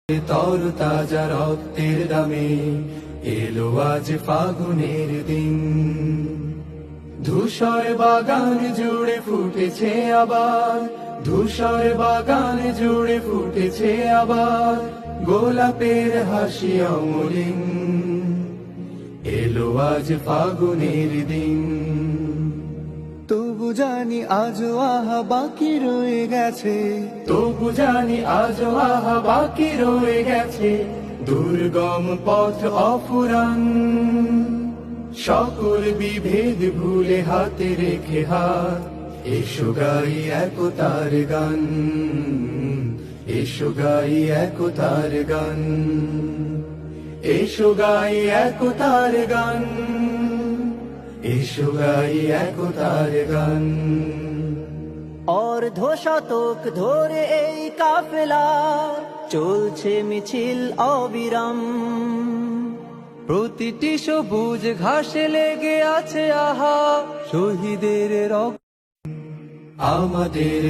তর তাজা রক্তের দামে এলো আজ ফাগুনের দিন। ধূসর বাগান জুড়ে ফুটেছে আবার, ধূসর বাগান জুড়ে ফুটেছে আবার গোলাপের হাসি অমলিন। এলো আজ ফাগুনের দিন। তবু জানি আজও আহা বাকি রয়ে গেছে, তবু জানি আজও আহা বাকি রয়ে গেছে দুর্গম পথ অফুরান। সকল বিভেদ ভুলে হাতে রেখে হাত, এসো গাই একতার গান, এসো গাই একতার গান, এসো গাই একতার গান, এসো গাই একতার গান। অর্ধ শতক ধরে এই কাফেলা চলছে মিছিল অবিরাম। প্রতিটি সবুজ ঘাসে লেগে আছে আহা শহীদের রক্ত। আমাদের